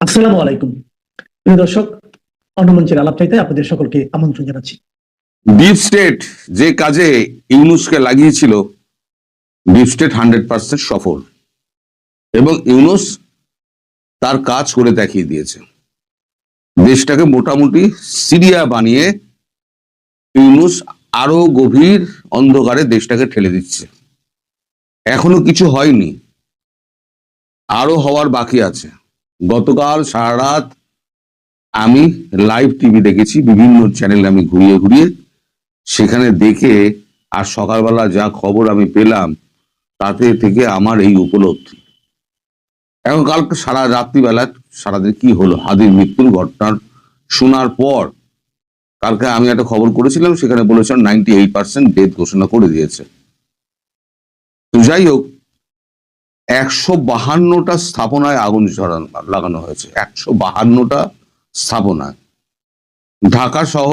আসসালামু আলাইকুম প্রিয় দর্শক, অন্যমঞ্চের আলাপ চাইতে আপনাদের সকলকে আমন্ত্রণ জানাচ্ছি। ডিপ স্টেট যে কাজে ইউনূসকে লাগিয়েছিল, ডিপ স্টেট 100% সফল এবং ইউনূস তার কাজ করে দেখিয়ে দিয়েছে। দেশটাকে মোটামুটি সিরিয়া বানিয়ে ইউনূস আরো গভীর অন্ধকারে দেশটাকে ঠেলে দিচ্ছে। এখনো কিছু হয়নি, আরো হওয়ার বাকি আছে। গতকাল সারা রাত আমি লাইভ টিভি দেখেছি, বিভিন্ন চ্যানেল আমি ঘুরিয়ে ঘুরিয়ে, সেখানে দেখে আর সকালবেলা যা খবর আমি পেলাম তাতে থেকে আমার এই উপলব্ধি। এখন কালকে সারা রাত্রিবেলা সারাদিন কি হলো হাদির মৃত্যুর ঘটনা শোনার পর, কালকে আমি একটা খবর করেছিলাম, সেখানে বলেছেন 98% ডেথ ঘোষণা করে দিয়েছে। তো যাই হোক, 152টা স্থাপনায় আগুন লাগানো হয়েছে। 152টা স্থাপনায়, ঢাকা সহ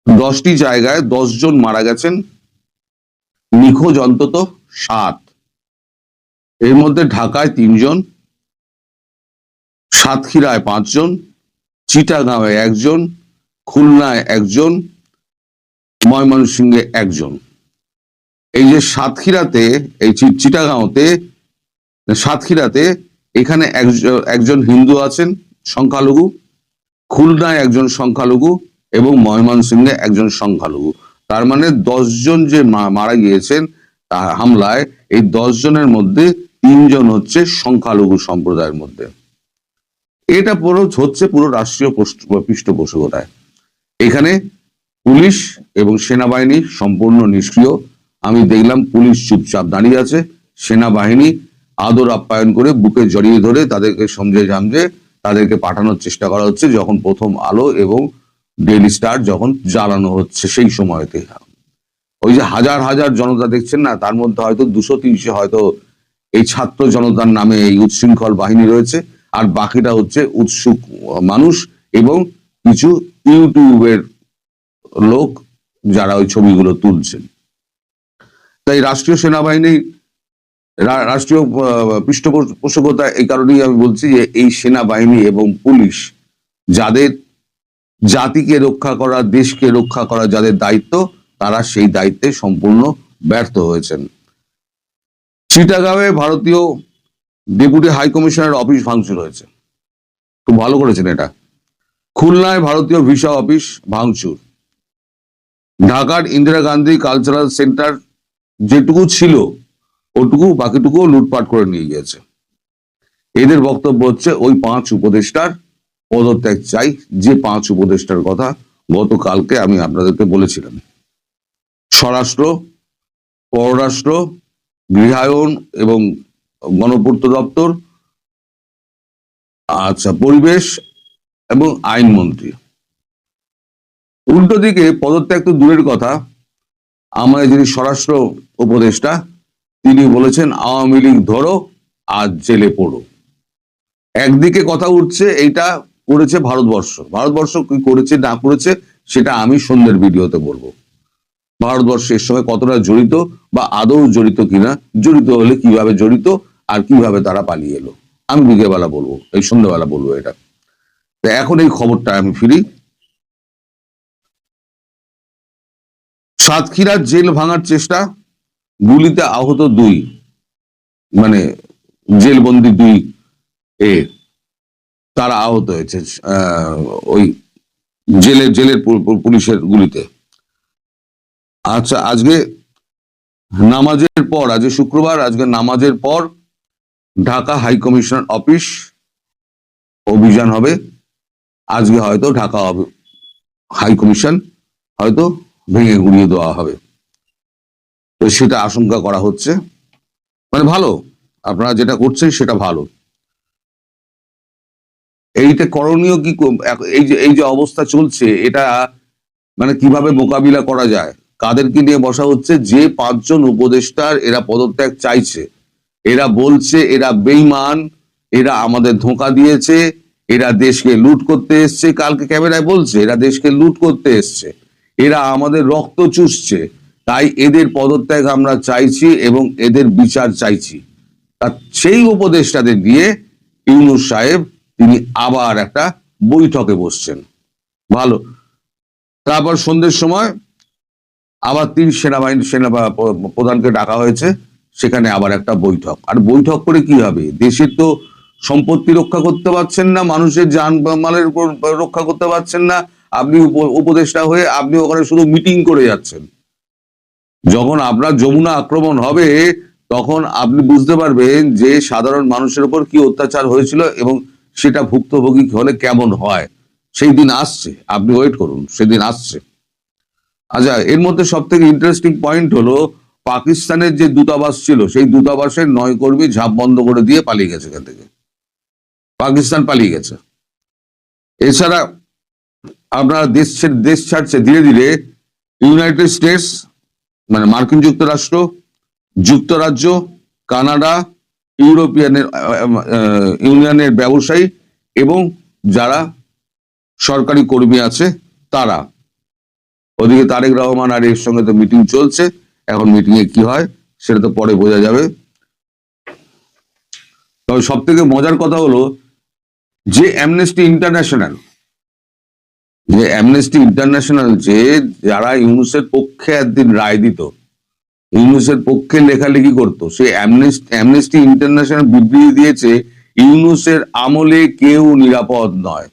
10টি জায়গায় 10 জন মারা গেছেন, নিখোঁজ অন্তত 7। এর মধ্যে ঢাকায় 3 জন, সাতক্ষীরায় 5 জন, চিটাগাঁওয়ে 1 জন, খুলনায় 1 জন, ময়মনসিংহে 1 জন। এই যে সাতক্ষীরাতে, এই চিটাগাঁওতে, সাতক্ষীরাতে এখানে একজন হিন্দু আছেন সংখ্যালঘু, খুলনায় 1 জন সংখ্যালঘু এবং ময়মনসিংহে 1 জন সংখ্যালঘু। তার মানে 10 জন যে মারা গিয়েছেন হামলায়, এই 10 জনের মধ্যে 3 জন হচ্ছে সংখ্যালঘু সম্প্রদায়ের মধ্যে। এটা পুরো হচ্ছে পুরো রাষ্ট্রীয় পৃষ্ঠপোষকতায়। এখানে পুলিশ এবং সেনাবাহিনী সম্পূর্ণ নিষ্ক্রিয়। আমি দেখলাম পুলিশ চুপচাপ দাঁড়িয়ে আছে, সেনাবাহিনী আদর আপ্যায়ন করে বুকে জড়িয়ে ধরে তাদেরকে সমঝে তাদেরকে পাঠানোর চেষ্টা করা হচ্ছে, যখন প্রথম আলো এবং ডেইলি স্টার যখন জ্বালানো হচ্ছে সেই সময়তে। ওই যে হাজার হাজার জনতা দেখছেন না, তার মধ্যে হয়তো 200-300 হয়তো এই ছাত্র জনতার নামে এই উচ্ছৃঙ্খল বাহিনী রয়েছে, আর বাকিটা হচ্ছে উৎসুক মানুষ এবং কিছু ইউটিউবের লোক যারা ওই ছবিগুলো তুলছেন। তাই রাষ্ট্রীয় সেনাবাহিনী, রাষ্ট্রীয় পৃষ্ঠপোষকতা, এই কারণেই আমি বলছি যে এই সেনাবাহিনী এবং পুলিশ, যাদের জাতিকে রক্ষা করা, দেশকে রক্ষা করা যাদের দায়িত্ব, তারা সেই দায়িত্বে সম্পূর্ণ ব্যর্থ হয়েছেন। চিটাগাঁওয়ে ভারতীয় ডেপুটি হাই কমিশনার অফিস ভাঙচুর হয়েছে, খুব ভালো করেছেন এটা। খুলনায় ভারতীয় ভিসা অফিস ভাঙচুর। ঢাকার ইন্দিরা গান্ধী কালচারাল সেন্টার যেটুকু ছিল ওটুকু, বাকিটুকু লুটপাট করে নিয়ে গিয়েছে। এদের বক্তব্য হচ্ছে ওই 5 উপদেষ্টার পদত্যাগ চাই, যে 5 উপদেষ্টার কথা গতকালকে আমি আপনাদেরকে বলেছিলাম। স্বরাষ্ট্র, পররাষ্ট্র, গৃহায়ন এবং গণপূর্ত দপ্তর, পরিবেশ এবং আইনমন্ত্রী। উল্টো দিকে পদত্যাগ তো দূরের কথা, আমাদের যিনি স্বরাষ্ট্র উপদেষ্টা তিনি বলেছেন আওয়ামী লীগ ধরো আর জেলে পড়ো। একদিকে কথা উঠছে এইটা করেছে ভারতবর্ষ কি করেছে না করেছে সেটা আমি সন্ধ্যের ভিডিওতে বলবো। ভারতবর্ষের সঙ্গে কতটা জড়িত বা আদৌ জড়িত কিনা, জড়িত হলে কিভাবে জড়িত আর কিভাবে তারা পালিয়ে এলো, আমি বিকেলবেলা বলবো, এই সন্ধ্যাবেলা বলবো এটা। তো এখন এই খবরটা আমি ফিরি। সাতক্ষীরার জেল ভাঙার চেষ্টা, গুলিতে আহত 2, মানে জেলবন্দি 2 তারা আহত হয়েছে ওই জেলের পুলিশের গুলিতে। আচ্ছা, আজকে নামাজের পর, আজকে শুক্রবার, আজকে নামাজের পর ঢাকা হাই কমিশনার অফিস অভিযান হবে। আজকে হয়তো ঢাকা হাই কমিশন হয়তো ভেঙে গুড়িয়ে দেওয়া হবে, তো সেটা আশঙ্কা করা হচ্ছে। মানে ভালো, আপনারা যেটা করছেন সেটা ভালো। এইটা করণীয় কি, এই যে অবস্থা চলছে, এটা মানে কিভাবে মোকাবিলা করা যায়, কাদেরকে নিয়ে বসা হচ্ছে? যে 5 জন উপদেষ্টার এরা পদত্যাগ চাইছে, এরা বলছে এরা বেঈমান, এরা আমাদের ধোঁকা দিয়েছে, এরা দেশকে লুট করতে এসছে। কালকে ক্যামেরায় বলছে এরা দেশকে লুট করতে এসছে, এরা আমাদের রক্ত চুষছে, তাই এদের পদত্যাগ আমরা চাইছি এবং এদের বিচার চাইছি। সেই উপদেষ্টাদের দিয়ে ইউনূস সাহেব তিনি আবার একটা বৈঠকে বসছেন। ভালো। তারপর সন্ধ্যের সময় আবার তিন সেনা প্রধানকে ডাকা হয়েছে, সেখানে আবার একটা বৈঠক। আর বৈঠক করে কি হবে? দেশের তো সম্পত্তি রক্ষা করতে পারছেন না, মানুষের জানমালের উপর রক্ষা করতে পারছেন না, আপনি উপদেষ্টা হয়ে আপনি ওখানে শুধু মিটিং করে যাচ্ছেন। যখন আপনার যমুনা আক্রমণ হবে তখন আপনি বুঝতে পারবেন যে সাধারণ মানুষের উপর কি অত্যাচার হয়েছিল এবং সেটা ভুক্তভোগী হলে কেমন হয়। সেই দিন আসছে, আপনি ওয়েট করুন, সেদিন আসছে। আচ্ছা, এর মধ্যে সব থেকে ইন্টারেস্টিং পয়েন্ট হলো পাকিস্তানের যে দূতাবাস ছিল সেই দূতাবাসের 9 কর্মী ঝাঁপ বন্ধ করে দিয়ে পালিয়ে গেছে এখান থেকে, পাকিস্তান পালিয়ে গেছে। এছাড়া আপনারা দেশ ছাড়ছে ধীরে ধীরে ইউনাইটেড স্টেটস, মানে মার্কিন যুক্তরাষ্ট্র, যুক্তরাজ্য, কানাডা, ইউরোপিয়ানের ইউনিয়নের ব্যবসায়ী এবং যারা সরকারি কর্মী আছে তারা। ওদিকে তারেক রহমান আর এর সঙ্গে তো মিটিং চলছে, এখন মিটিং এ কি হয় সেটা তো পরে বোঝা যাবে। তবে সব থেকে মজার কথা হলো যে অ্যামনেস্টি ইন্টারন্যাশনাল যে যারা ইউনূসের পক্ষে একদিন রায় দিত, ইউনূসের পক্ষে লেখালেখি করতো, সে অ্যামনেস্টি ইন্টারন্যাশনাল বিবৃতি দিয়েছে ইউনূসের আমলে কেউ নিরাপদ নয়।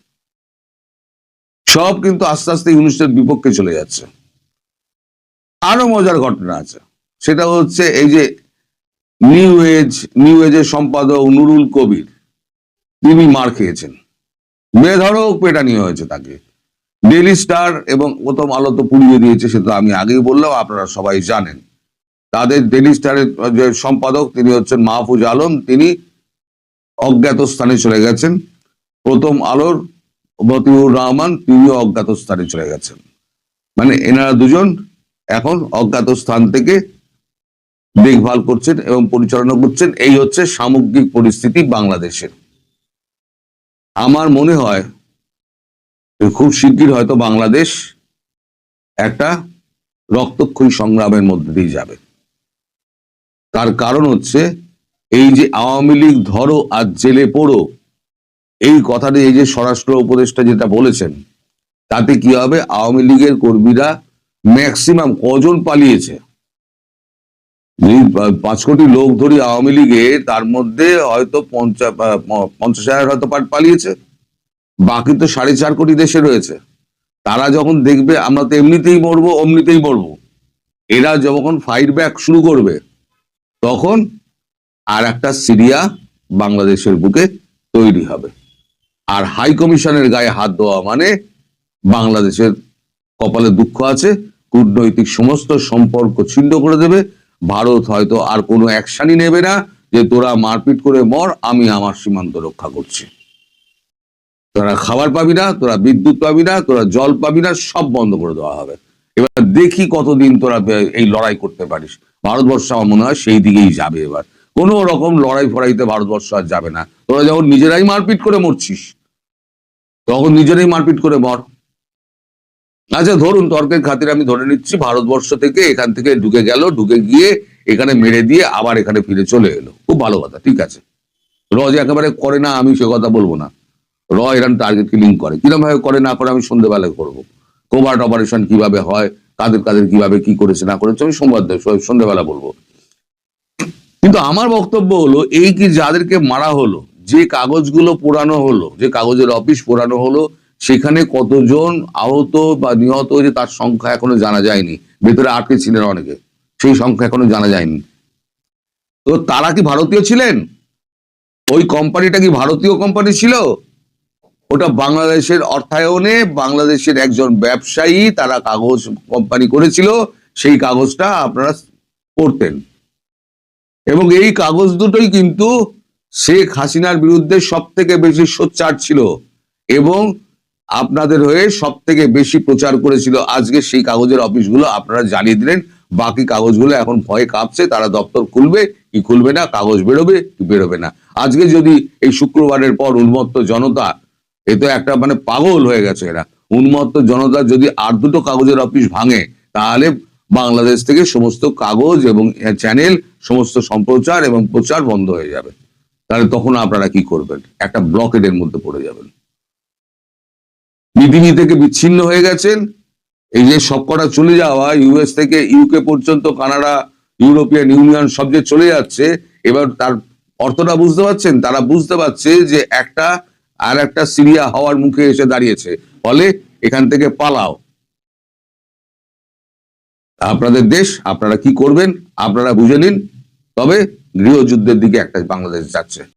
সব কিন্তু আস্তে আস্তে ইউনূসের বিপক্ষে চলে যাচ্ছে। আরো মজার ঘটনা আছে, সেটা হচ্ছে এই যে নিউ এজের সম্পাদক নুরুল কবির, তিনি মার খেয়েছেন, বেধড়ক পেটানি হয়েছে তাকে। ডেইলি স্টার এবং প্রথম আলো তো পুড়িয়ে দিয়েছে, সে তো আমি আগেই বললাম, আপনারা সবাই জানেন। তাদের ডেইলি স্টারের যে সম্পাদক তিনি হচ্ছেন মাহফুজ আলম, তিনি অজ্ঞাত স্থানে চলে গেছেন। প্রথম আলোর মতিউর রহমান, তিনিও অজ্ঞাত স্থানে চলে গেছেন। মানে এনারা দুজন এখন অজ্ঞাত স্থান থেকে দেখভাল করছেন এবং পরিচালনা করছেন। এই হচ্ছে সামগ্রিক পরিস্থিতি বাংলাদেশের। আমার মনে হয় খুব শিগগির হয়তো বাংলাদেশ একটা রক্তক্ষয়ী সংগ্রামের মধ্যে দিয়ে যাবে। তার কারণ হচ্ছে এই যে আওয়ামী লীগ ধরো আর জেলে পড়ো, এই কথাটি এই যে স্বরাষ্ট্র উপদেষ্টা যেটা বলেছেন, তাতে কি হবে? আওয়ামী লীগের কর্মীরা ম্যাক্সিমাম কজন পালিয়েছে? 5 কোটি লোক ধরি আওয়ামী লীগে, তার মধ্যে হয়তো 50,000 হয়তো পালিয়েছে, বাকি তো 4.5 কোটি দেশে রয়েছে। তারা যখন দেখবে আমরা তো এমনিতেই মরবো, অমনিতেই মরবো, এরা যখন ফাইট ব্যাক শুরু করবে তখন আর একটা সিরিয়া বাংলাদেশের বুকে তৈরি হবে। আর হাই কমিশনের গায়ে হাত দেওয়া মানে বাংলাদেশের কপালে দুঃখ আছে, কূটনৈতিক সমস্ত সম্পর্ক ছিন্ন করে দেবে। ভারত হয়তো আর কোনো অ্যাকশনই নেবে না যে তোরা মারপিট করে মর, আমি আমার সীমান্ত রক্ষা করছি। তোরা খাবার পাবি না, তোরা বিদ্যুৎ পাবি না, তোরা জল পাবি না, সব বন্ধ করে দেওয়া হবে। এবার দেখি কতদিন তোরা এই লড়াই করতে পারিস। ভারতবর্ষ আমার মনে হয় সেই দিকেই যাবে। এবার কোনো রকম লড়াই ফড়াইতে ভারতবর্ষ আর যাবে না। তোরা যখন নিজেরাই মারপিট করে মরছিস তখন নিজেরাই মারপিট করে মর। আচ্ছা, ধরুন তর্কের খাতিরে আমি ধরে নিচ্ছি ভারতবর্ষ থেকে এখান থেকে ঢুকে গেল, ঢুকে গিয়ে এখানে মেরে দিয়ে আবার এখানে ফিরে চলে এলো, খুব ভালো কথা, ঠিক আছে। যে একেবারে করে না আমি সে কথা বলবো না, এরকম টার্গেট কিলিং করে, কিরকম ভাবে করে না করে আমি সন্ধ্যেবেলায় করবো। কোভার্ট অপারেশন কিভাবে হয়, কাদের কাদের কিভাবে কি করেছে না করেছে আমি সন্ধ্যেবেলা বলবো। কিন্তু আমার বক্তব্য হলো এই কি যাদেরকে মারা হলো, যে কাগজগুলো পোড়ানো হলো, যে কাগজের অফিস পোড়ানো হলো, সেখানে কতজন আহত বা নিহত হয়েছে তার সংখ্যা এখনো জানা যায়নি। ভেতরে আটকে ছিলেন অনেকে, সেই সংখ্যা এখনো জানা যায়নি। তো তারা কি ভারতীয় ছিলেন? ওই কোম্পানিটা কি ভারতীয় কোম্পানি ছিল? ওটা বাংলাদেশের অর্থায়নে বাংলাদেশের একজন ব্যবসায়ী তারা কাগজ কোম্পানি করেছিল, সেই কাগজটা আপনারা পড়তেন। এবং এই কাগজ দুটোই কিন্তু শেখ হাসিনার বিরুদ্ধে সব থেকে বেশি সোচ্চার ছিল এবং আপনাদের হয়ে সব থেকে বেশি প্রচার করেছিল। আজকে সেই কাগজের অফিসগুলো আপনারা জ্বালিয়ে দিলেন, বাকি কাগজগুলো এখন ভয়ে কাঁপছে, তারা দপ্তর খুলবে কি খুলবে না, কাগজ বেরোবে কি বেরোবে না। আজকে যদি এই শুক্রবারের পর উন্মত্ত জনতা, এ তো একটা মানে পাগল হয়ে গেছে এরা, উন্মত্ত জনতা যদি আর দুটো কাগজের অফিস ভাঙে তাহলে বাংলাদেশ থেকে সমস্ত কাগজ এবং চ্যানেল, সমস্ত সম্প্রচার এবং প্রচার বন্ধ হয়ে যাবে। তাহলে তখন আপনারা কি করবেন? একটা ব্লকেডের মধ্যে পড়ে যাবেন। পৃথিবী থেকে বিচ্ছিন্ন হয়ে গেছেন। এই যে সবকটা চলে যাওয়া, ইউএস থেকে ইউকে পর্যন্ত, কানাডা, ইউরোপিয়ান ইউনিয়ন সব যে চলে যাচ্ছে, এবার তার অর্থটা বুঝতে পারছেন? তারা বুঝতে পারছে যে একটা আর একটা সিরিয়া হওয়ার মুখে এসে দাঁড়িয়েছে, ফলে এখান থেকে পালাও। আপনাদের দেশ, আপনারা কি করবেন আপনারা বুঝে নিন। তবে গৃহযুদ্ধের দিকে একটা বাংলাদেশ যাচ্ছে।